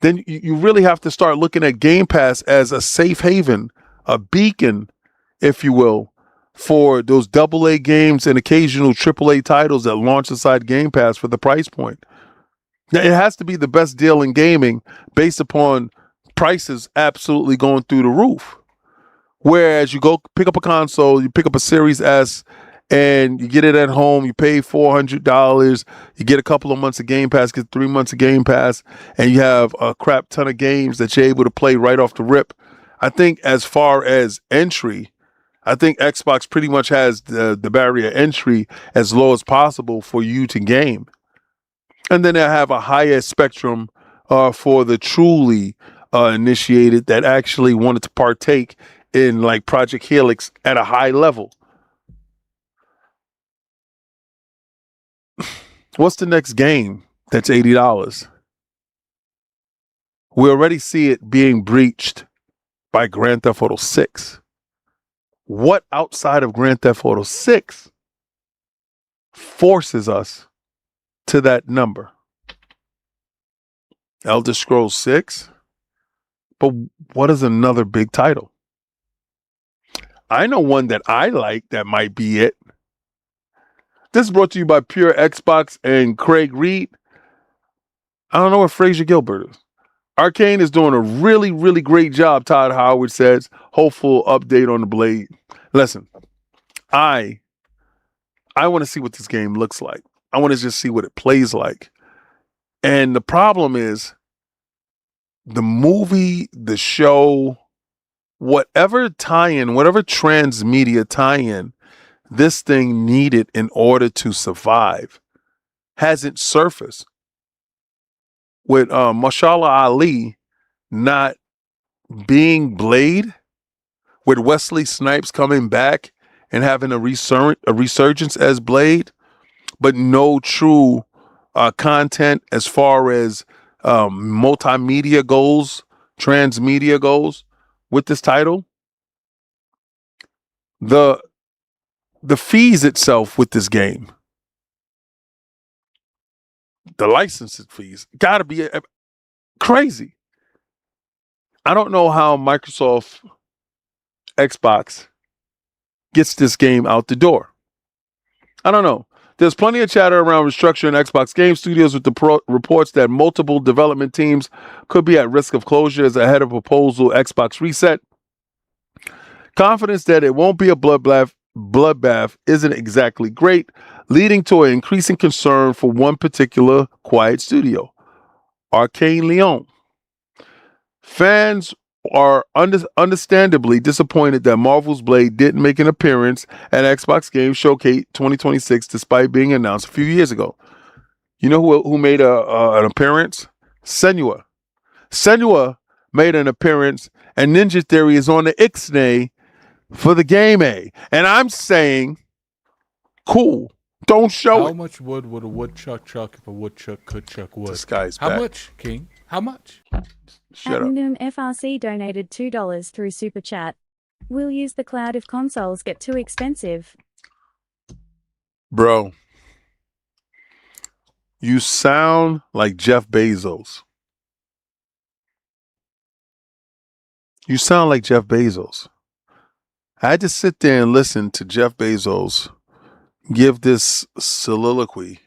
then you really have to start looking at Game Pass as a safe haven, a beacon, if you will, for those AA games and occasional AAA titles that launch inside Game Pass for the price point. Now, it has to be the best deal in gaming based upon prices absolutely going through the roof. Whereas you go pick up a console, you pick up a Series S, and you get it at home, you pay $400, you get a couple of months of Game Pass, get 3 months of Game Pass, and you have a crap ton of games that you're able to play right off the rip. I think as far as entry, I think Xbox pretty much has the barrier entry as low as possible for you to game. And then they have a higher spectrum for the truly initiated that actually wanted to partake in like Project Helix at a high level. What's the next game that's $80? We already see it being breached by Grand Theft Auto 6. What outside of Grand Theft Auto 6 forces us to that number? Elder Scrolls 6? But what is another big title? I know one that I like that might be it. This is brought to you by Pure Xbox and Craig Reed. I don't know what Fraser Gilbert is. Arcane is doing a really, really great job, Todd Howard says. Hopeful update on the Blade. Listen, I want to see what this game looks like. I want to just see what it plays like. And the problem is the movie, the show, whatever tie-in, whatever transmedia tie-in this thing needed in order to survive hasn't surfaced. With Mashallah Ali not being Blade, with Wesley Snipes coming back and having a resurgence as Blade, but no true content as far as multimedia goes, transmedia goes with this title. The fees itself with this game, the licensing fees, gotta be crazy. I don't know how Microsoft Xbox gets this game out the door. I don't know. There's plenty of chatter around restructuring Xbox Game Studios with the reports that multiple development teams could be at risk of closure as ahead of proposal Xbox reset. Confidence that it won't be a bloodbath isn't exactly great, leading to an increasing concern for one particular quiet studio, Arcane Leon. Fans are understandably disappointed that Marvel's Blade didn't make an appearance at Xbox Game Showcase 2026 despite being announced a few years ago. You know who made an appearance? Senua. Senua made an appearance, and Ninja Theory is on the Ixnay for the Game A. And I'm saying, cool. Don't show it. How much wood would a woodchuck chuck if a woodchuck could chuck wood? This guy's How back. much, King? How much? Shut up. Noom FRC donated $2 through Super Chat. We'll use the cloud if consoles get too expensive. Bro, you sound like Jeff Bezos. You sound like Jeff Bezos. I had to sit there and listen to Jeff Bezos give this soliloquy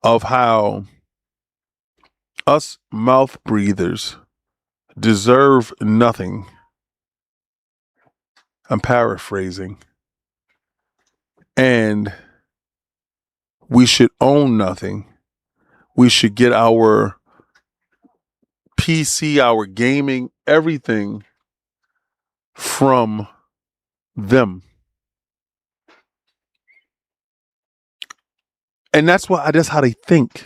of how us mouth breathers deserve nothing. I'm paraphrasing. And we should own nothing. We should get our PC, our gaming, everything from them. And that's how they think.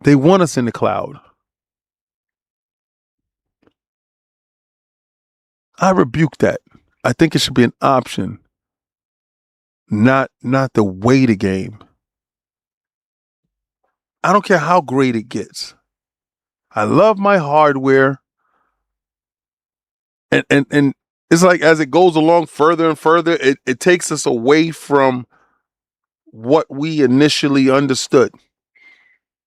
They want us in the cloud. I rebuke that. I think it should be an option, not the way to game. I don't care how great it gets. I love my hardware. And it's like as it goes along further and further, it takes us away from what we initially understood.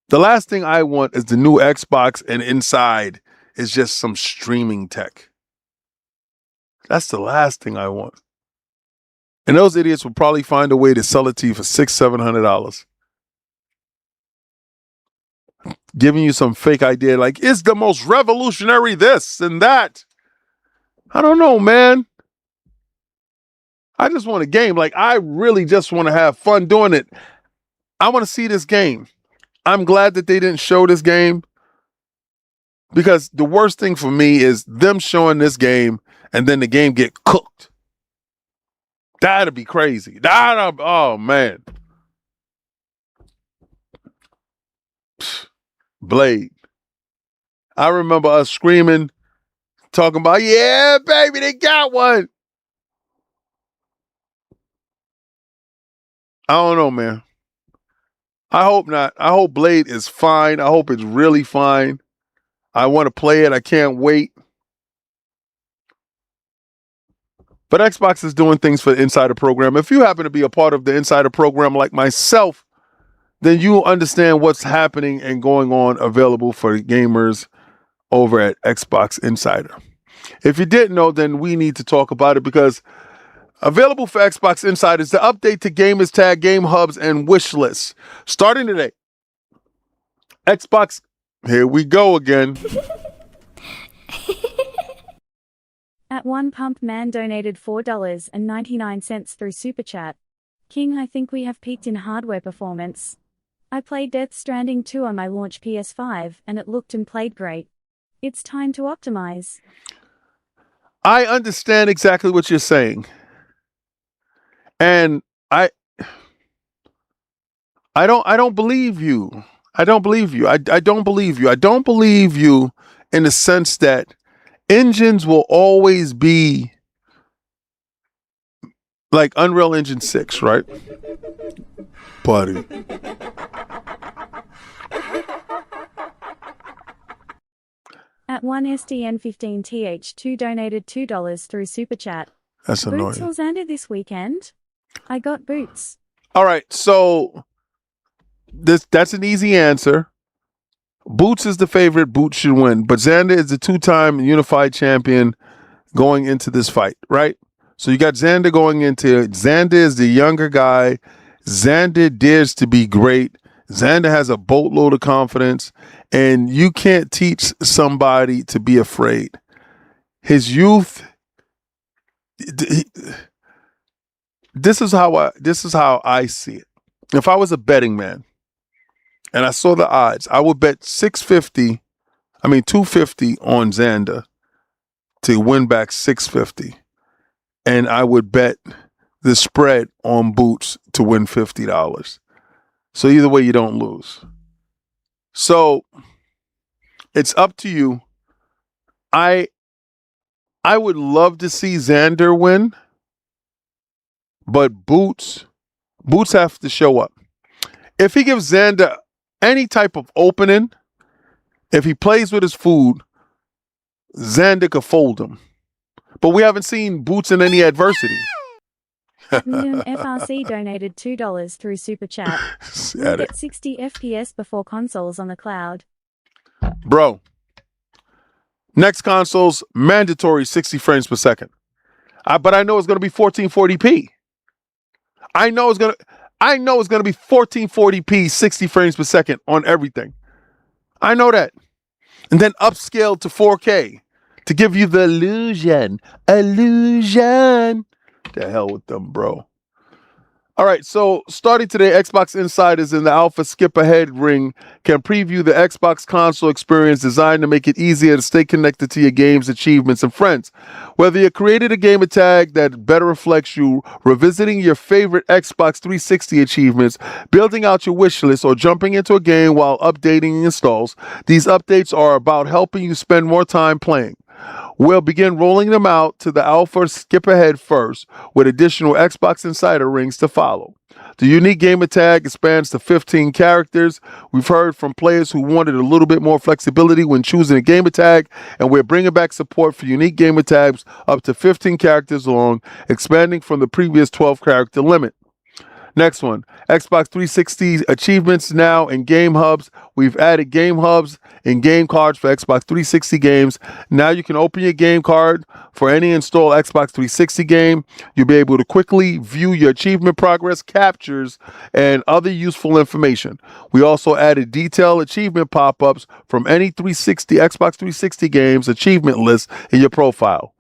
The last thing I want is the new Xbox and inside is just some streaming tech. That's the last thing I want. And those idiots will probably find a way to sell it to you for $600-$700. Giving you some fake idea like, it's the most revolutionary this and that. I don't know, man. I just want a game. Like, I really just want to have fun doing it. I want to see this game. I'm glad that they didn't show this game, because the worst thing for me is them showing this game and then the game get cooked. That'd be crazy. Oh, man. Blade. I remember us screaming, talking about, yeah, baby, they got one. I don't know, man. I hope not. I hope Blade is fine. I hope it's really fine. I want to play it. I can't wait. But Xbox is doing things for the Insider program. If you happen to be a part of the Insider program like myself, then you understand what's happening and going on available for gamers over at Xbox Insider. If you didn't know, then we need to talk about it, because available for Xbox Insider is the update to Gamers Tag, Game Hubs, and Wish Lists. Starting today, Xbox Here we go again. At One Pump Man donated $4.99 through Super Chat. King, I think we have peaked in hardware performance. I played Death Stranding 2 on my launch PS5 and it looked and played great. It's time to optimize. I understand exactly what you're saying. And I don't believe you. I don't believe you. I don't believe you. I don't believe you in the sense that engines will always be like Unreal Engine 6, right? Buddy. At one SDN15TH2 donated $2 through Super Chat. That's Boots annoying. or Xander this weekend? I got boots. All right, so that's an easy answer. Boots is the favorite. Boots should win. But Xander is the two-time unified champion going into this fight, right? So you got Xander going into it. Xander is the younger guy. Xander dares to be great. Xander has a boatload of confidence. And you can't teach somebody to be afraid. His youth... This is how I see it. If I was a betting man and I saw the odds, I would bet 250 on Xander to win back 650. And I would bet the spread on Boots to win $50. So either way, you don't lose. So it's up to you. I would love to see Xander win. But Boots have to show up. If he gives Xander any type of opening, if he plays with his food, Xander could fold him. But we haven't seen Boots in any adversity. Noon FRC donated $2 through Super Chat. We'll get 60 FPS before consoles on the cloud. Bro, next console's mandatory 60 frames per second. But I know it's going to be 1440p. I know it's gonna be 1440p, 60 frames per second on everything. I know that. And then upscale to 4K to give you the illusion. The hell with them, bro. All right, so starting today, Xbox insiders in the Alpha Skip Ahead ring can preview the Xbox console experience designed to make it easier to stay connected to your games, achievements, and friends. Whether you created a gamer tag that better reflects you, revisiting your favorite Xbox 360 achievements, building out your wish list, or jumping into a game while updating installs, these updates are about helping you spend more time playing. We'll begin rolling them out to the Alpha Skip Ahead first, with additional Xbox Insider rings to follow. The unique gamer tag expands to 15 characters. We've heard from players who wanted a little bit more flexibility when choosing a gamer tag, and we're bringing back support for unique gamer tags up to 15 characters long, expanding from the previous 12-character limit. Next one, Xbox 360 achievements now in game hubs. We've added game hubs and game cards for Xbox 360 games. Now you can open your game card for any installed Xbox 360 game. You'll be able to quickly view your achievement progress, captures, and other useful information. We also added detailed achievement pop-ups from any Xbox 360 games achievement list in your profile.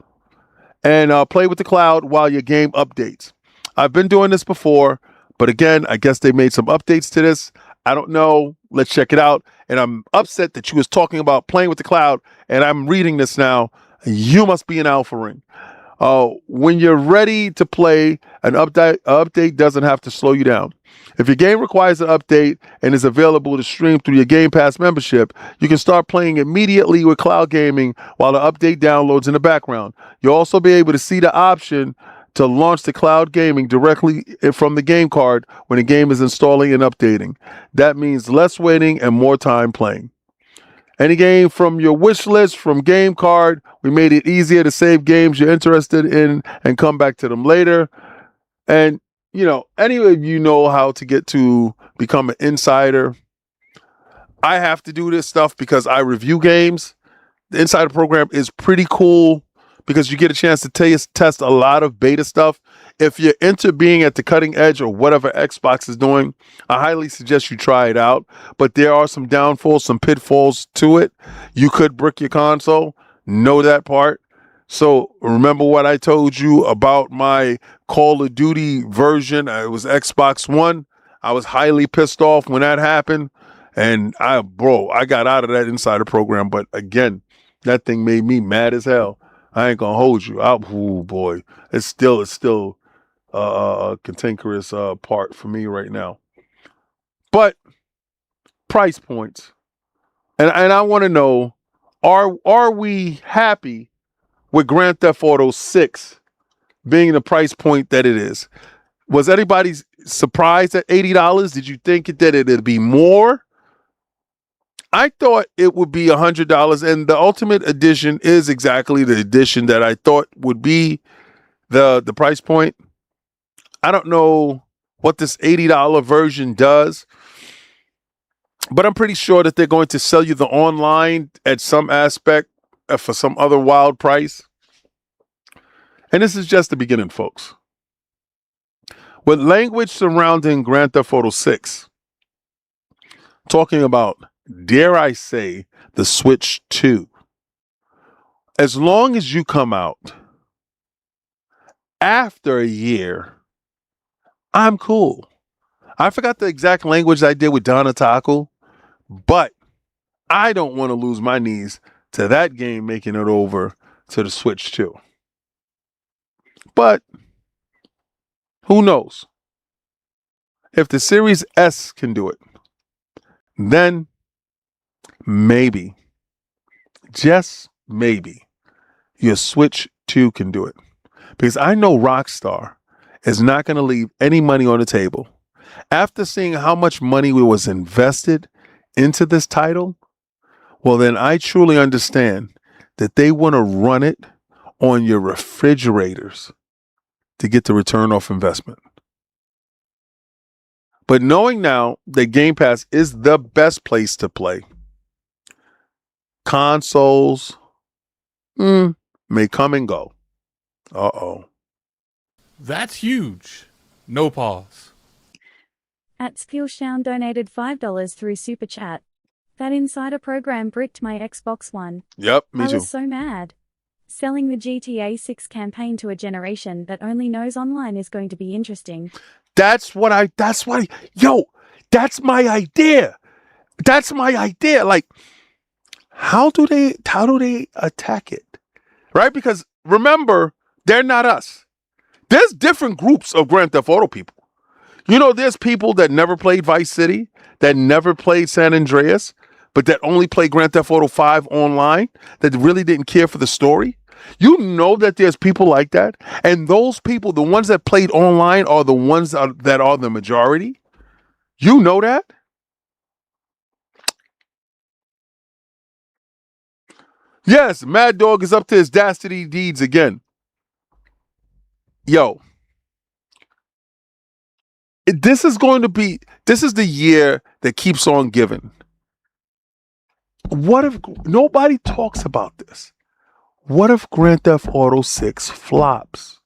And play with the cloud while your game updates. I've been doing this before. But again, I guess they made some updates to this. I don't know. Let's check it out. And I'm upset that you was talking about playing with the cloud, and I'm reading this now. You must be an alpha ring. When you're ready to play, an update doesn't have to slow you down. If your game requires an update and is available to stream through your Game Pass membership, you can start playing immediately with cloud gaming while the update downloads in the background. You'll also be able to see the option to launch the cloud gaming directly from the game card when the game is installing and updating. That means less waiting and more time playing. Any game from your wish list from game card, we made it easier to save games you're interested in and come back to them later. And, any of you know how to get to become an insider. I have to do this stuff because I review games. The insider program is pretty cool, because you get a chance to test a lot of beta stuff. if you're into being at the cutting edge or whatever Xbox is doing, I highly suggest you try it out. But there are some downfalls, some pitfalls to it. You could brick your console. Know that part. So remember what I told you about my Call of Duty version. It was Xbox One. I was highly pissed off when that happened. And I got out of that insider program. But again, that thing made me mad as hell. I ain't gonna hold you. Oh boy, it's still a cantankerous part for me right now. But price points, and I want to know, are we happy with Grand Theft Auto 6 being the price point that it is? Was anybody surprised at $80? Did you think that it'd be more? I thought it would be $100, and the Ultimate Edition is exactly the edition that I thought would be the price point. I don't know what this $80 version does, but I'm pretty sure that they're going to sell you the online at some aspect for some other wild price. And this is just the beginning, folks. With language surrounding Grand Theft Auto 6, talking about, dare I say, the Switch 2. As long as you come out after a year, I'm cool. I forgot the exact language I did with Donataku, but I don't want to lose my knees to that game making it over to the Switch 2. But who knows? If the Series S can do it, then maybe, just maybe, your Switch 2 can do it. Because I know Rockstar is not going to leave any money on the table. After seeing how much money was invested into this title, well, then I truly understand that they want to run it on your refrigerators to get the return off investment. But knowing now that Game Pass is the best place to play, consoles may come and go. That's huge. No pause. At Skillshown donated $5 through Super Chat. That insider program bricked my Xbox One. Yep, me I too. was so mad. Selling the GTA 6 campaign to a generation that only knows online is going to be interesting. That's my idea. That's my idea. Like, how do they attack it? Right? Because remember, they're not us. There's different groups of Grand Theft Auto people. You know, there's people that never played Vice City, that never played San Andreas, but that only played Grand Theft Auto 5 online, that really didn't care for the story. You know that there's people like that. And those people, the ones that played online, are the ones that are the majority. You know that? Yes, Mad Dog is up to his dastardly deeds again. Yo. This is the year that keeps on giving. What if nobody talks about this? What if Grand Theft Auto 6 flops?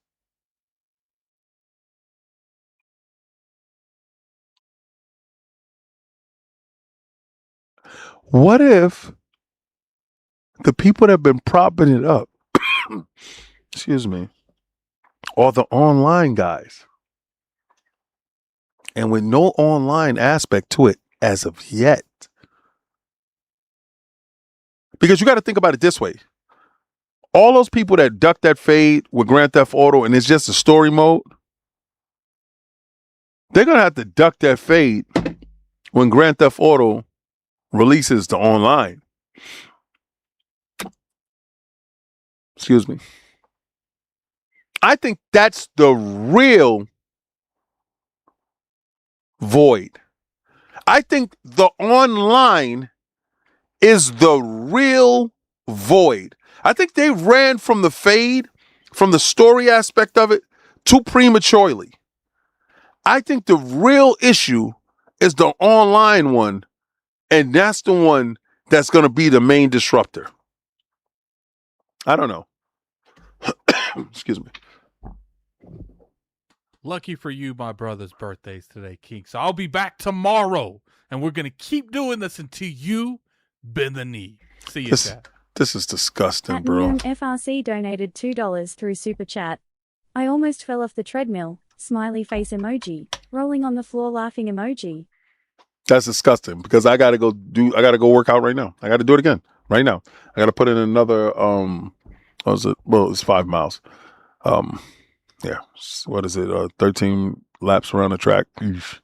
What if the people that have been propping it up, excuse me, are the online guys? And with no online aspect to it as of yet. Because you got to think about it this way. All those people that duck that fade with Grand Theft Auto and it's just a story mode, they're going to have to duck that fade when Grand Theft Auto releases the online. Excuse me. I think that's the real void. I think the online is the real void. I think they ran from the fade, from the story aspect of it, too prematurely. I think the real issue is the online one, and that's the one that's going to be the main disruptor. I don't know. Excuse me. Lucky for you, my brother's birthday's today, King. So I'll be back tomorrow, and we're going to keep doing this until you bend the knee. See you, chat. This is disgusting, At bro. Noom FRC donated $2 through Super Chat. I almost fell off the treadmill. Smiley face emoji. Rolling on the floor laughing emoji. That's disgusting because I gotta go work out right now. I gotta do it again right now. I gotta put in another what was it? Well, it's 5 miles. Yeah. What is it? 13 laps around the track. Eesh.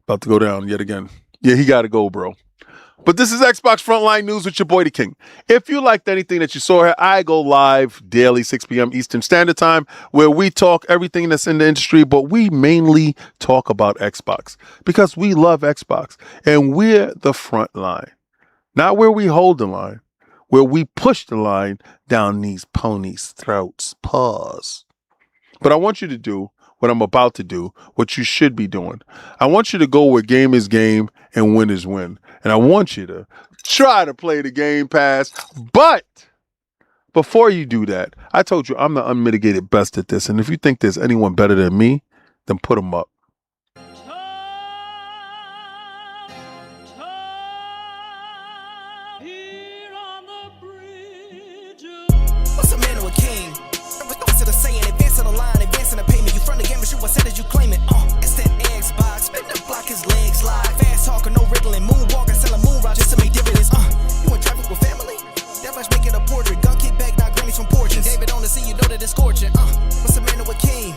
About to go down yet again. Yeah, he gotta go, bro. But this is Xbox Frontline News with your boy, the King. If you liked anything that you saw here, I go live daily, 6 p.m. Eastern Standard Time, where we talk everything that's in the industry, but we mainly talk about Xbox because we love Xbox and we're the front line. Not where we hold the line, where we push the line down these ponies' throats. Pause. But I want you to do what I'm about to do, what you should be doing. I want you to go where game is game and win is win. And I want you to try to play the Game Pass. But before you do that, I told you I'm the unmitigated best at this. And if you think there's anyone better than me, then put them up. What's a man or a king? What's it saying? Advancing the line, advancing the payment. You front the game, but shoot what said as you claim it. It's that Xbox. Spin the block, his legs slide. Fast talking, no riddling. Moonwalking, selling moon rock just to make dividends. You in traffic with family? That flash making a portrait. Gun kick back, not grannies from porches. David on the scene, you know that it's scorching. What's a man or a king?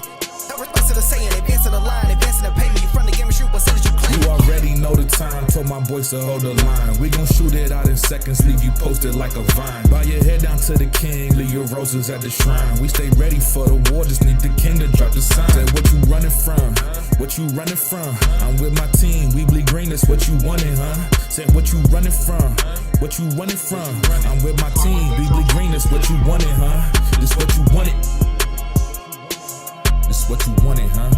What's it saying? Advancing the line, advancing the payment. You front the game, but shoot what said as you claim it. You already know the time, told my boys to hold the line. We gon' shoot it out in seconds, leave you posted like a vine. Bow your head down to the king, leave your roses at the shrine. We stay ready for the war, just need the king to drop the sign. Say what you running from, what you running from? I'm with my team, we bleed green, that's what you wanted, huh? Say what you running from, what you running from? I'm with my team, we bleed green, that's what you wanted, huh? This what you wanted, this what you wanted, huh?